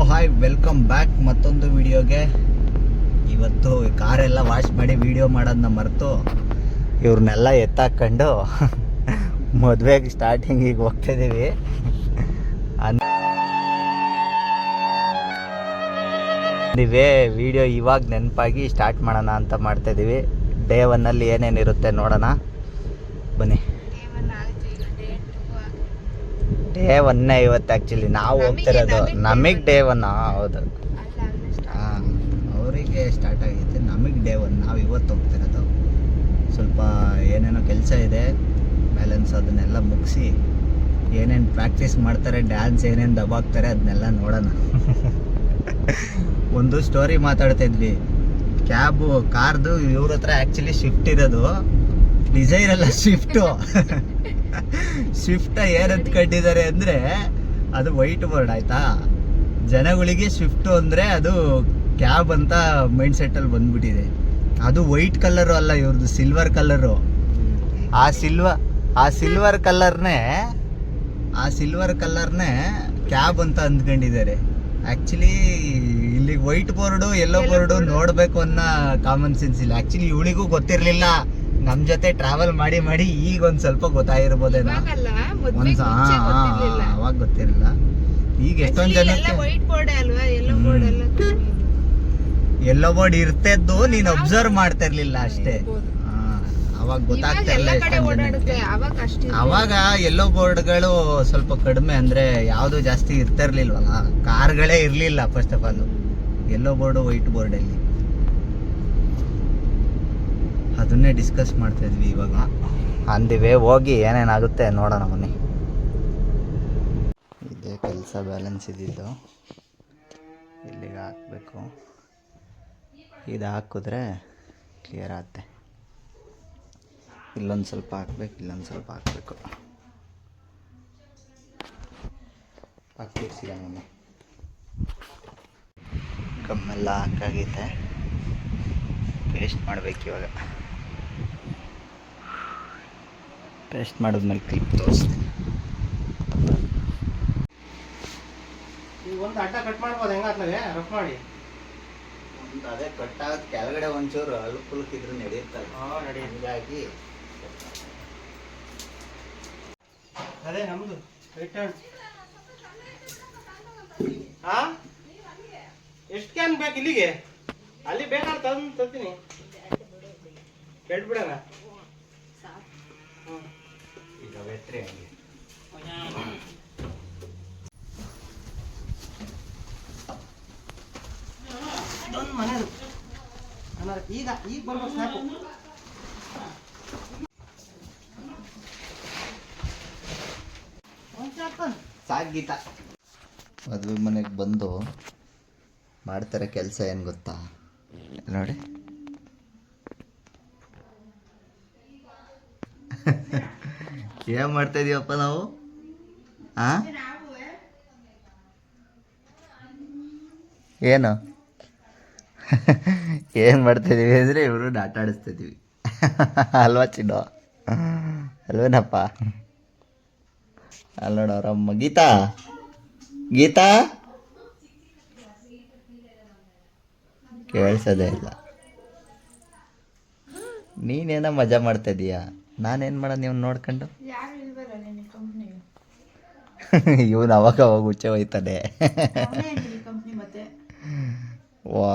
Hi, welcome back ಮತ್ತೊಂದು ವಿಡಿಯೋಗೆ. ಇವತ್ತು ಕಾರೆಲ್ಲ ವಾಶ್ ಮಾಡಿ ವಿಡಿಯೋ ಮಾಡೋದನ್ನ ಮರೆತು ಇವ್ರನ್ನೆಲ್ಲ ಎತ್ತಾಕೊಂಡು ಮದುವೆಗೆ ಸ್ಟಾರ್ಟಿಂಗಿಗೆ ಹೋಗ್ತಿದ್ದೀವಿ. ನೀವೇ ವಿಡಿಯೋ ಇವಾಗ ನೆನಪಾಗಿ ಸ್ಟಾರ್ಟ್ ಮಾಡೋಣ ಅಂತ ಮಾಡ್ತಾಯಿದ್ದೀವಿ. ಡೇ 1 ಏನೇನಿರುತ್ತೆ ನೋಡೋಣ ಬನ್ನಿ. ಡೇ 1 ಇವತ್ತು ಆ್ಯಕ್ಚುಲಿ ನಾವು ಹೋಗ್ತಿರೋದು. ನಮಗೆ ಡೇ 1 ಹೌದು. ಹಾಂ, ಅವರಿಗೆ ಸ್ಟಾರ್ಟ್ ಆಗೈತೆ, ನಮಗೆ ಡೇ 1. ನಾವು ಇವತ್ತು ಹೋಗ್ತಿರೋದು. ಸ್ವಲ್ಪ ಏನೇನೋ ಕೆಲಸ ಇದೆ, ಬ್ಯಾಲೆನ್ಸ್ ಅದನ್ನೆಲ್ಲ ಮುಗಿಸಿ ಏನೇನು ಪ್ರಾಕ್ಟೀಸ್ ಮಾಡ್ತಾರೆ, ಡ್ಯಾನ್ಸ್ ಏನೇನು ದಬಾಕ್ತಾರೆ ಅದನ್ನೆಲ್ಲ ನೋಡೋಣ. ಒಂದು ಸ್ಟೋರಿ ಮಾತಾಡ್ತಾಯಿದ್ವಿ. ಕ್ಯಾಬು ಕಾರ್ದು ಇವ್ರ ಹತ್ರ ಆ್ಯಕ್ಚುಲಿ ಶಿಫ್ಟ್ ಇರೋದು, ಡಿಸೈರ್ ಎಲ್ಲ ಶಿಫ್ಟು. ಶಿಫ್ಟ್ ಏನಂತ ಕಂಡಿದ್ದಾರೆ ಅಂದರೆ ಅದು ವೈಟ್ ಬೋರ್ಡ್ ಆಯ್ತಾ. ಜನಗಳಿಗೆ ಶಿಫ್ಟು ಅಂದರೆ ಅದು ಕ್ಯಾಬ್ ಅಂತ ಮೈಂಡ್ ಸೆಟ್ಟಲ್ಲಿ ಬಂದ್ಬಿಟ್ಟಿದೆ. ಅದು ವೈಟ್ ಕಲರು ಅಲ್ಲ, ಇವ್ರದ್ದು ಸಿಲ್ವರ್ ಕಲರು. ಆ ಸಿಲ್ವರ್ ಕಲರ್ನೇ ಕ್ಯಾಬ್ ಅಂತ ಅಂದ್ಕೊಂಡಿದ್ದಾರೆ. ಆ್ಯಕ್ಚುಲಿ ಇಲ್ಲಿ ವೈಟ್ ಬೋರ್ಡು ಯೆಲ್ಲೋ ಬೋರ್ಡು ನೋಡಬೇಕು ಅನ್ನೋ ಕಾಮನ್ ಸೆನ್ಸ್ ಇಲ್ಲ. ಆ್ಯಕ್ಚುಲಿ ಇವಳಿಗೂ ಗೊತ್ತಿರಲಿಲ್ಲ, ನಮ್ಮ ಜೊತೆ ಟ್ರಾವೆಲ್ ಮಾಡಿ ಮಾಡಿ ಈಗ ಒಂದು ಸ್ವಲ್ಪ ಗೊತ್ತಾಗಿರ್ಬೋದೇನೋ. ಅವಾಗ ಗೊತ್ತಿರಲಿಲ್ಲ. ಈಗ ಎಷ್ಟೊಂದು ಜನಕ್ಕೆ ಯೆಲ್ಲೋ ಬೋರ್ಡ್ ಇರ್ತಿದ್ದು ನೀನು ಅಬ್ಸರ್ವ್ ಮಾಡ್ತಾ ಇರ್ಲಿಲ್ಲ ಅಷ್ಟೇ. ಅವಾಗ ಗೊತ್ತಾಗ್ತಾ ಇಲ್ಲ. ಅವಾಗ ಯೆಲ್ಲೋ ಬೋರ್ಡ್ಗಳು ಸ್ವಲ್ಪ ಕಡಿಮೆ, ಅಂದ್ರೆ ಯಾವುದು ಜಾಸ್ತಿ ಇರ್ತಾ ಇರ್ಲಿಲ್ವಲ್ಲ, ಕಾರ್ಗಳೇ ಇರ್ಲಿಲ್ಲ first of all. Yellow board white ಬೋರ್ಡಲ್ಲಿ ಅದನ್ನೇ ಡಿಸ್ಕಸ್ ಮಾಡ್ತಾ ಇದ್ವಿ ಇವಾಗ. ಅಂದಿವೆ ಹೋಗಿ ಏನೇನಾಗುತ್ತೆ ನೋಡೋಣ ಬನ್ನಿ. ಇದೇ ಕೆಲಸ ಬ್ಯಾಲೆನ್ಸ್ ಇದ್ದಿದ್ದು, ಇಲ್ಲಿಗೆ ಹಾಕಬೇಕು. ಇದು ಹಾಕಿದ್ರೆ ಕ್ಲಿಯರ್ ಆಗುತ್ತೆ. ಇಲ್ಲೊಂದು ಸ್ವಲ್ಪ ಹಾಕ್ಬೇಕು, ಇಲ್ಲೊಂದು ಸ್ವಲ್ಪ ಹಾಕಬೇಕು. ಹಾಕ್ಬಿಡ್ಸಿದ ಮಮ್ಮಿ. ಕಮ್ಮೆಲ್ಲ ಹಾಕಾಗೈತೆ, ಪೇಸ್ಟ್ ಮಾಡ್ಬೇಕು ಇವಾಗ. ಪೇಸ್ಟ್ ಮಾಡಿದ್ಮೇಲೆ ಕ್ಲಿಪ್ ತೋರಿಸ್ತೀನಿ. ಒಂದು ಅಡ್ಡ ಕಟ್ ಮಾಡ್ಬೋದು, ಹೆಂಗಾಗ್ತದೆ ರಫ್ ಮಾಡಿ. ಒಂದು ಅದೇ ಕಟ್ ಆಗೋದು ಕೆಳಗಡೆ ಒಂಚೂರು ಅಲ್ಕ್ ಪುಲ್ಕ್ ಇದ್ರೆ ನಡೆಯುತ್ತಲ್ಲ. ಹೀಗಾಗಿ ಅದೇ ನಮ್ದು ರಿಟರ್ನ್. ಹಾ, ಎಷ್ಟು ಕ್ಯಾನ್ ಬೇಕು ಇಲ್ಲಿಗೆ? ಅಲ್ಲಿ ಬೇಕಾದ್ರೆ ತಂದು ತರ್ತೀನಿ. ಕೇಳ್ಬಿಡೋಣ. ಈಗ ವೆಟ್ರಿ ಹಂಗೆ ಇದೊಂದು ಮನೆದು ಈಗ ಬರ್ಬೇಕು ಸಾಕು. ಸಾಕು ಗೀತಾ. ಮದುವೆ ಮನೆಗೆ ಬಂದು ಮಾಡ್ತಾರೆ ಕೆಲಸ ಏನು ಗೊತ್ತಾ ನೋಡಿ. ಏನು ಮಾಡ್ತಾ ಇದೀವಪ್ಪ ನಾವು? ಏನು ಏನು ಮಾಡ್ತಾಯಿದ್ದೀವಿ ಅಂದರೆ ಇವರು ಆಟ ಆಡಿಸ್ತಿದ್ದೀವಿ ಅಲ್ವಾ ಚಿನ್ನು? ಅಲ್ವೇನಪ್ಪ? ಅಲ್ಲಿ ನೋಡು ಅವರಮ್ಮ ಗೀತಾ ಕೇಳಿಸೋದೇ ಇಲ್ಲ. ನೀನೇನೋ ಮಜಾ ಮಾಡ್ತಾ ಇದೀಯಾ, ನಾನೇನು ಮಾಡೋದು ನೀವು ನೋಡ್ಕೊಂಡು? ಇವನು ಅವಾಗ ಹುಚ್ಚೆ ಹೋಯ್ತಾನೆ. ವಾ,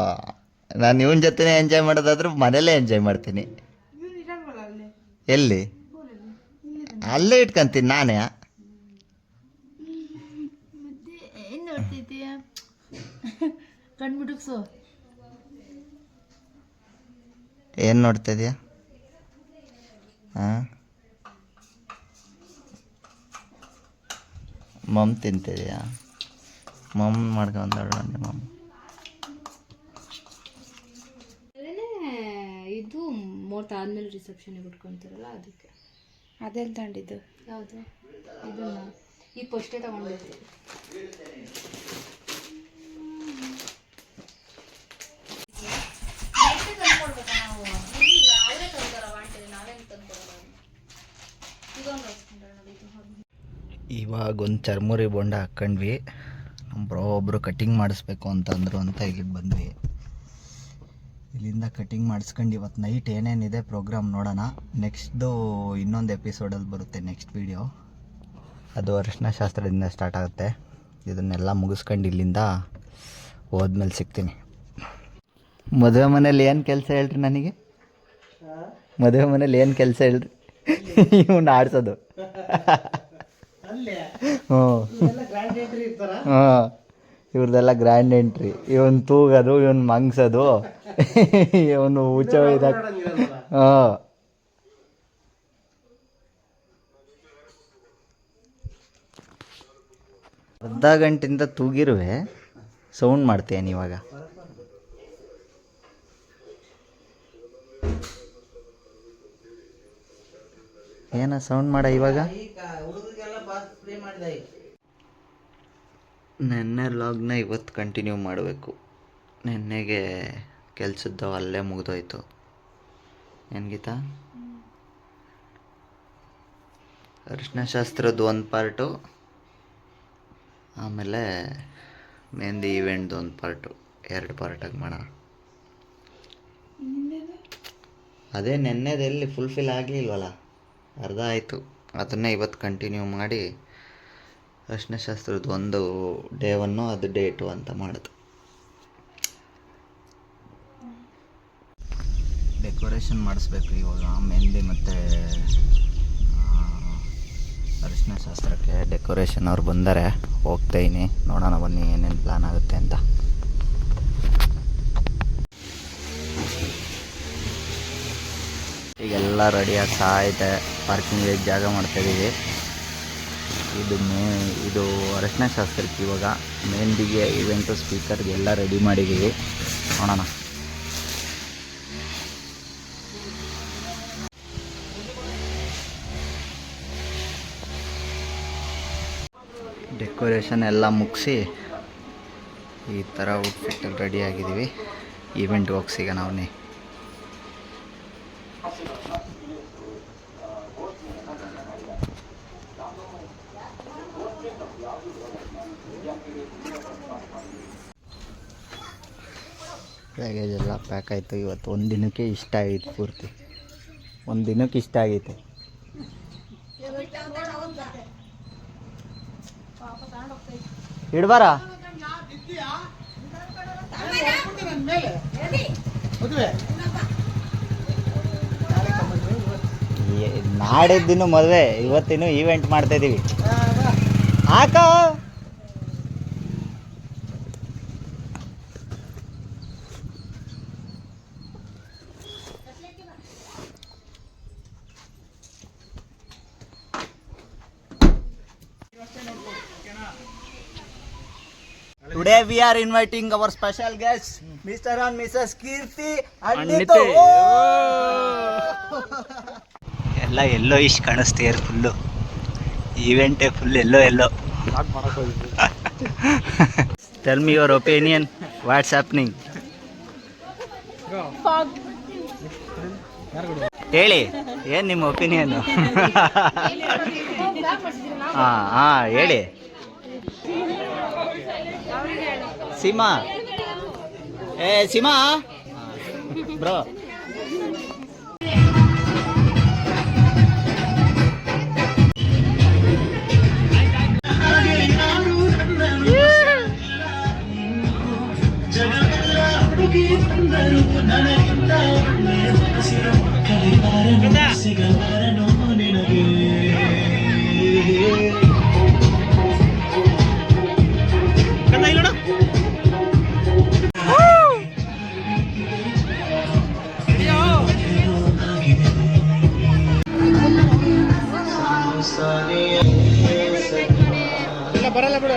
ನಾನು ಇವನ ಜೊತೆನೇ ಎಂಜಾಯ್ ಮಾಡೋದಾದ್ರೂ ಮನೇಲೇ ಎಂಜಾಯ್ ಮಾಡ್ತೀನಿ. ಎಲ್ಲಿ? ಅಲ್ಲೇ ಇಟ್ಕೊಂತೀನಿ ನಾನೇ. ಏನು ನೋಡ್ತಾ ಇದೀಯಾ? ಹಾಂ, ಮಮ್ ತಿಂತಿದೆಯಾ? ಮಮ್ ಮಾಡ್ಕೊಂಡಾಳ ನಿಮ್ಮ ಮಮ್ಮ. ಇದು ಮೂವತ್ತು ಆದಮೇಲೆ ರಿಸೆಪ್ಷನ್ಗೆ ಉಟ್ಕೊತಾರಲ್ಲ, ಅದಕ್ಕೆ. ಅದೆಲ್ಲಿ ತಗೊಂಡಿದ್ದು? ಯಾವುದು? ಇದನ್ನ ಈ ಫಸ್ಟೇ ತಗೊಂಡಿದ್ದೆ. ಇವಾಗ ಒಂದು ಚರ್ಮುರಿ ಬೋಂಡ ಹಾಕ್ಕೊಂಡ್ವಿ. ನಮ್ಮ ಬ್ರೋ ಒಬ್ಬರು ಕಟಿಂಗ್ ಮಾಡಿಸ್ಬೇಕು ಅಂತಂದರು ಅಂತ ಇಲ್ಲಿಗೆ ಬಂದ್ವಿ. ಇಲ್ಲಿಂದ ಕಟಿಂಗ್ ಮಾಡಿಸ್ಕೊಂಡು ಇವತ್ತು ನೈಟ್ ಏನೇನಿದೆ ಪ್ರೋಗ್ರಾಮ್ ನೋಡೋಣ. ನೆಕ್ಸ್ಟ್ದು ಇನ್ನೊಂದು ಎಪಿಸೋಡಲ್ಲಿ ಬರುತ್ತೆ ನೆಕ್ಸ್ಟ್ ವೀಡಿಯೋ. ಅದು ಅರಿಶಿನ ಶಾಸ್ತ್ರದಿಂದ ಸ್ಟಾರ್ಟ್ ಆಗುತ್ತೆ. ಇದನ್ನೆಲ್ಲ ಮುಗಿಸ್ಕೊಂಡು ಇಲ್ಲಿಂದ ಹೋದ್ಮೇಲೆ ಸಿಗ್ತೀನಿ. ಮದುವೆ ಮನೇಲಿ ಏನು ಕೆಲಸ ಹೇಳ್ರಿ ನನಗೆ? ಮದುವೆ ಮನೇಲಿ ಏನು ಕೆಲಸ ಹೇಳ್ರಿ? ಇವನ್ನ ಆಡ್ಸೋದು. ಹಾಂ, ಇವ್ರದ್ದೆಲ್ಲ ಗ್ರ್ಯಾಂಡ್ ಎಂಟ್ರಿ. ಇವನು ತೂಗೋದು, ಇವನು ಮಂಗ್ಸೋದು, ಇವನು ಹುಚ್ಚ ಇದಾಗ. ಹಾಂ, ಅರ್ಧ ಗಂಟೆಯಿಂದ ತೂಗಿರುವೆ ಸೌಂಡ್ ಮಾಡ್ತೇನೆ ಇವಾಗ. ಏನ ಸೌಂಡ್ ಮಾಡ ಇವಾಗ? ನೆನ್ನೆ ವ್ಲಾಗ್ನ ಇವತ್ತು ಕಂಟಿನ್ಯೂ ಮಾಡಬೇಕು. ನೆನ್ನೆಗೆ ಕೆಲಸದ್ದು ಅಲ್ಲೇ ಮುಗಿದೋಯ್ತು. ಏನು ಗೀತಾ? ಅರಿಶಿನ ಶಾಸ್ತ್ರದ್ದು ಒಂದು ಪಾರ್ಟು, ಆಮೇಲೆ ಮೆಹಂದಿ ಈವೆಂಟ್ದು ಒಂದು ಪಾರ್ಟು, 2 ಪಾರ್ಟಾಗಿ ಮಾಡೋಣ. ಅದೇ ನೆನ್ನೆದೆಲ್ಲಿ ಫುಲ್ಫಿಲ್ ಆಗಲಿಲ್ವಲ್ಲ, ಅರ್ಧ ಆಯಿತು. ಅದನ್ನೇ ಇವತ್ತು ಕಂಟಿನ್ಯೂ ಮಾಡಿ ಅರಿಶಿನ ಶಾಸ್ತ್ರದ್ದು ಒಂದು ಡೇ 1 ಅದು ಡೇ 2 ಅಂತ ಮಾಡೋದು. ಡೆಕೋರೇಷನ್ ಮಾಡಿಸ್ಬೇಕು ಇವಾಗ. ಮೆಹಂದಿ ಮತ್ತು ಅರಿಶಿನ ಶಾಸ್ತ್ರಕ್ಕೆ ಡೆಕೋರೇಷನ್ ಅವ್ರು ಬಂದರೆ ಹೋಗ್ತಾಯಿನಿ. ನೋಡೋಣ ಬನ್ನಿ ಏನೇನು ಪ್ಲ್ಯಾನ್ ಆಗುತ್ತೆ ಅಂತ. ಈಗೆಲ್ಲ ರೆಡಿ ಆಗ್ತಾ ಐತೆ. ಪಾರ್ಕಿಂಗ್ ಜಾಗ ಮಾಡ್ತಾಯಿದ್ದೀವಿ. ಇದು ಅರಿಶಿನ ಶಾಸ್ತ್ರಕ್ಕೆ ಇವಾಗ ಮೆಹಂದಿಗೆ ಇವೆಂಟು ಸ್ಪೀಕರ್ಗೆ ಎಲ್ಲ ರೆಡಿ ಮಾಡಿದ್ದೀವಿ. ನೋಡೋಣ. ಡೆಕೋರೇಷನ್ ಎಲ್ಲ ಮುಗಿಸಿ ಈ ಥರ ಔಟ್ಫಿಟ್ಟಲ್ಲಿ ರೆಡಿ ಆಗಿದ್ದೀವಿ. ಈವೆಂಟ್ಗೆ ಹೋಗಿ ಸಿಗೋಣ ಅವನ್ನೇ. ಪ್ಯಾಕೇಜ್ ಎಲ್ಲ ಪ್ಯಾಕ್ ಆಯಿತು. ಇವತ್ತು ಒಂದು ದಿನಕ್ಕೆ ಇಷ್ಟ ಆಗಿತ್ತು, ಪೂರ್ತಿ ಒಂದು ದಿನಕ್ಕೆ ಇಷ್ಟ ಆಗೈತೆ. ಇಡ್ಬಾರ ನಾಡಿದ್ದಿನ ಮದುವೆ, ಇವತ್ತಿನ ಈವೆಂಟ್ ಮಾಡ್ತಾಯಿದ್ದೀವಿ. ಹಾಕ Today we are inviting our special guests, Mr. and Mrs. Kirti and Nitu. ಎಲ್ಲ ಎಲ್ಲೋ ಇಷ್ಟು ಕಾಣಿಸ್ತೀರ ಫುಲ್ಲು. ಈವೆಂಟೇ ಫುಲ್ ಎಲ್ಲೋ. Tell me your opinion. What's happening? ಹೇಳಿ, ಏನು ನಿಮ್ಮ ಒಪಿನಿಯನು? ಹಾಂ ಹೇಳಿ. ಸೀಮಾ, ಸೀಮಾ ಬ್ರೋ, ಬರಲ್ಲ ಬಿಡು.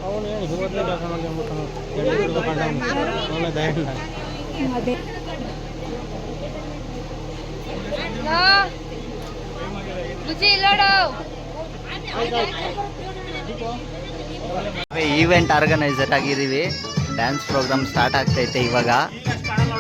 ಅವನು ಹೇಳಿ ಇವತ್ತೇ ಕೆಲಸ ಮಾಡಿ ಈವೆಂಟ್ ಆರ್ಗನೈಸರ್ ಆಗಿದ್ದೀವಿ. ಡ್ಯಾನ್ಸ್ ಪ್ರೋಗ್ರಾಮ್ ಸ್ಟಾರ್ಟ್ ಆಗ್ತೈತೆ ಇವಾಗ. ಈಗ ಸ್ಟಾರ್ಟ್